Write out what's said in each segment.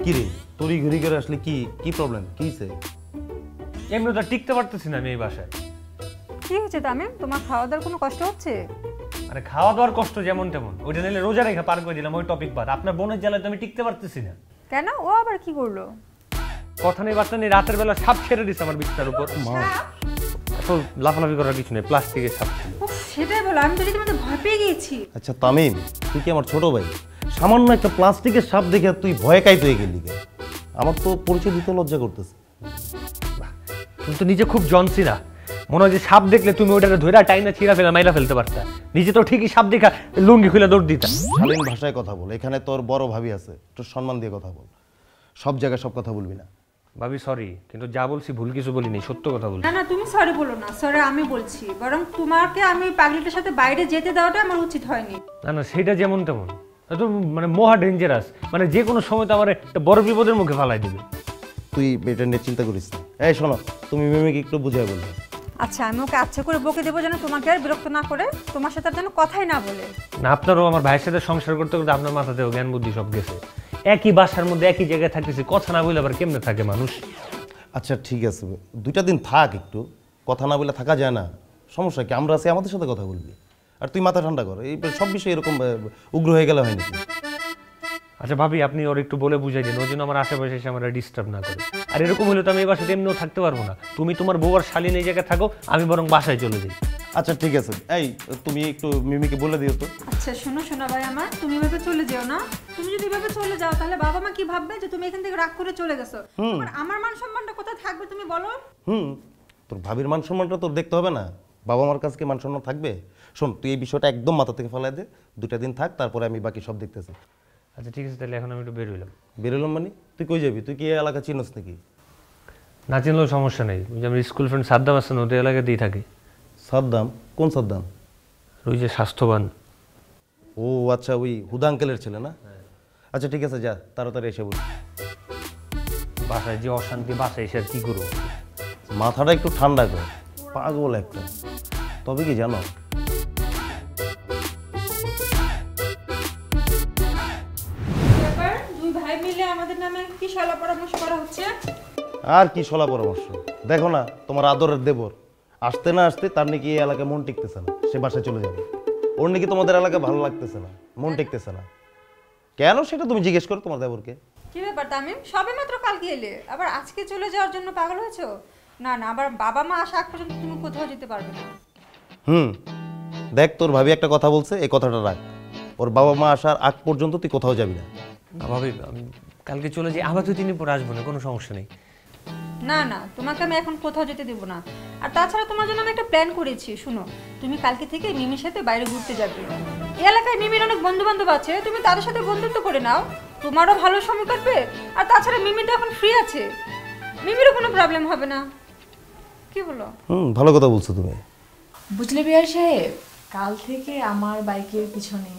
কি রে তোরই ঘুরি করে আসলে কি কি প্রবলেম কি হইছে? এমনি তো টিকতে পারতেছি না আমি এই বাসায়। কি হয়েছে তামিম, তোমার খাওয়া দাওয়ার কোনো কষ্ট হচ্ছে? আরে খাওয়া দাওয়ার কষ্ট যেমন তেমন, ওইটা নিলে রোজা রেখা পার করে দিলাম, ওই টপিক বাদ। আপনার বোনের জ্বালায় তো আমি টিকতে পারতেছি না। কেন, ও আবার কি করলো? কথা নেই বার্তা নেই, রাতের বেলা সাপ ছেড়ে দিচ্ছে আমার বিছানার উপর। এত লাফালাফি করার কিছু নেই, প্লাস্টিকের সাপ ছিল। সেটাই বলো, আমি তো রীতিমতো ভয় পেয়ে গিয়েছি। আচ্ছা তামিম, তুই কি আমার ছোট ভাই? সামান্য একটা প্লাস্টিকের সাপ দেখে তুই ভয়ে কাইতে হয়ে গেলি কেন? আমার তো পরিচয় দিতে লজ্জা করতেছে। তুমি তো নিজে খুব জনসি না, মনে হয় যে সাপ দেখলে তুমি ওইটাকে ধরে টাইনা ছিঁড়া ফেলা মাইরা ফেলতে পারতা। নিজে তো ঠিকই সাপ দেখা লুঙ্গি খুলে দৌড় দিতা। শালীন ভাষায় কথা বল, এখানে তোর বড় ভাবি আছে, একটু সম্মান দিয়ে কথা বল। সব জায়গায় সব কথা বলবি না। ভাবি সরি, কিন্তু যা বলছি ভুল কিছু বলিনি, সত্য কথা বলছি। না না, তুমি সরি বলো না, সরি আমি বলছি। বরং তোমাকে আমি পাগলিটার সাথে বাইরে যেতে দেওয়াটা আমার উচিত হয়নি। না না, সেটা যেমন তেমন, তো মানে মহা ডেঞ্জারাস, মানে যে কোনো সময় তো আমার একটা বড় বিপদের মুখে ফালাই দিবে। তুই এটা নিয়ে চিন্তা করিস না। এই শোনো, তুমি মিমিকে একটু বুঝাই বলবে। আচ্ছা, আমি ওকে আচ্ছা করে বকে দেবো যেন তোমাকে আর বিরক্ত না করে, তোমার সাথে আর যেন কথাই না বলে। না, আপনারও আমার ভাইয়ের সাথে সংসার করতে করতে আপনার মাথাতেও জ্ঞান বুদ্ধি সব গেছে। একই বাসার মধ্যে একই জায়গায় থাকতেছি, কথা না বলে আবার কেমনে থাকে মানুষ? আচ্ছা ঠিক আছে, 2টা দিন থাক, একটু কথা না বলে থাকা যায় না। সমস্যা কি, আমরা আছি, আমাদের সাথে কথা বলবি। আর তুই মাথা ঠান্ডা কর, এই সব বিষয়ে এরকম উগ্র হয়ে গেলে হয় নাকি? আচ্ছা ভাবি, আপনি ওর একটু বলে বুঝাই দিন, ওই জন্য আমার আশেপাশে এসে আমার ডিস্টার্ব না করে। আর এরকম হলে তো আমি এই বাসাতে এমনিও থাকতে পারবো না। তুমি তোমার বউ আর শালীন এই জায়গায় থাকো, আমি বরং বাসায় চলে যাই। আচ্ছা ঠিক আছে, এই তুমি একটু মিমিকে বলে দিও তো। আচ্ছা শোনো শোনা ভাই আমার, তুমি এভাবে চলে যেও না। তুমি যদি এভাবে চলে যাও তাহলে বাবা মা কি ভাববে যে তুমি এখান থেকে রাগ করে চলে গেছো? আর আমার মান সম্মানটা কোথায় থাকবে তুমি বলো? তোর ভাবির মান সম্মানটা তোর দেখতে হবে না? বাবা মার কাছে কি মান সম্মান থাকবে? শোন, তুই এই বিষয়টা একদম মাথা থেকে ফেলাই দে, 2টা দিন থাক, তারপরে আমি বাকি সব দেখতেছি। আচ্ছা ঠিক আছে, তাহলে এখন আমি একটু বেরোইলাম। বেরোলাম মানে? তুই কই যাবি? তুই কি এই এলাকা চিনস নাকি? না চিনলেও সমস্যা নেই, ওই যে আমার স্কুল ফ্রেন্ড সাদ্দাম আছে না, ওদের এলাকাতেই থাকে। সাদ্দাম? কোন সাদ্দাম? ওই যে স্বাস্থ্যবান। ও আচ্ছা, ওই হুদা আঙ্কেলের ছেলে না? আচ্ছা ঠিক আছে, যা তাড়াতাড়ি এসে বল। বাসায় যে অশান্তি, বাসায় এসে আর কি করবো? মাথাটা একটু ঠান্ডা কর, পাগল একটা। তবে কি জানো, দুই ভাই মিলে আমাদের নামে কি শালা পরামর্শ করা হচ্ছে? আর কি শলা পরামর্শ? দেখো না, তোমার আদরের দেবর আসতে না আসতে তার নাকি এই এলাকায় মন টিকতেছে না, সে বাসায় চলে যাবে। ওর নাকি তোমাদের এলাকায় ভালো লাগতেছে না, মন টিকতেছে না। কেন সেটা তুমি জিজ্ঞেস করো তোমার দেবরকে। কি ব্যাপার তামিম, সবে মাত্র কালকে এলে, আবার আজকে চলে যাওয়ার জন্য পাগল হয়েছো? না না, আবার বাবা মা আসা আগ পর্যন্ত তুমি কোথাও যেতে পারবে না। দেখ, তোর ভাবি একটা কথা বলছে, এই কথাটা রাখ। ওর বাবা মা আসার আগ পর্যন্ত তুই কোথাও যাবি না। না ভাবি, আমি কালকে চলে যাই, আবার 2-3 দিন পরে আসবো না, কোনো সমস্যা নেই। না না, তোমাকে আমি এখন কোথাও যেতে দেবো না। আর তাছাড়া তোমার জন্য আমি একটা প্ল্যান করেছি, শুনো। তুমি কালকে থেকে মিমির সাথে বাইরে ঘুরতে যাবে। এই এলাকায় মিমির অনেক বন্ধু বান্ধব আছে, তুমি তাদের সাথে বন্ধুত্ব করে নাও, তোমারও ভালো সময় কাটবে। আর তাছাড়া মিমি তো এখন ফ্রি আছে, মিমিরও কোনো প্রবলেম হবে না। কি বলো? ভালো কথা বলছো তুমি। বুঝলে বিয়ার সাহেব, কাল থেকে আমার বাইকের পিছনে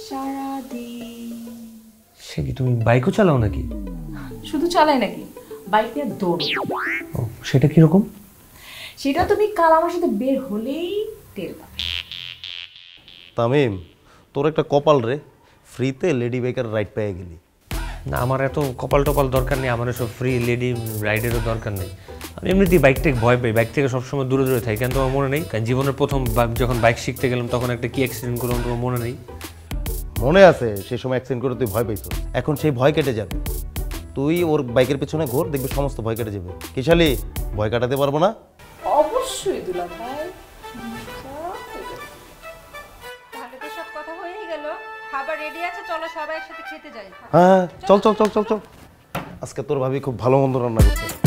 সারাদিন। সে কি, তুমি বাইকও চালাও নাকি? শুধু চালাই নাকি, বাইক নিয়ে দৌড়। ও, সেটা কিরকম? সেটা তুমি কাল আমার সাথে বের হলেই টের পাবে। তামিম, তোর একটা কপাল রে, ফ্রিতে লেডি বাইকার রাইড পেয়ে গেলি। না, আমার এত কপাল টপাল দরকার নেই, আমার সব ফ্রি লেডি রাইডেরও দরকার নেই। আমি এমনিতেই বাইক থেকে ভয় পাই, বাইক থেকে সবসময় দূরে দূরে থাকি। কিন্তু আমার মনে নেই, কারণ জীবনের প্রথম যখন বাইক শিখতে গেলাম তখন একটা কি অ্যাক্সিডেন্ট করলাম, তোমার মনে নেই? মনে আছে, সেই সময় অ্যাক্সিডেন্ট করে তুই ভয় পাইছো। এখন সেই ভয় কেটে যাবে, তুই ওর বাইকের পেছনে ঘোর, দেখবি সমস্ত ভয় কেটে যাবে। কি শালি, ভয় কাটাতে পারবো না? অবশ্যই দুলা ভাই। তাহলে তো সব কথা হয়েই গেল, খাবার রেডি আছে, চলো সবাই একসাথে খেতে যাই। হ্যাঁ, চল চল চল চল চল। আজকে তোর ভাবি খুব ভালো মন্দ রান্না করছে।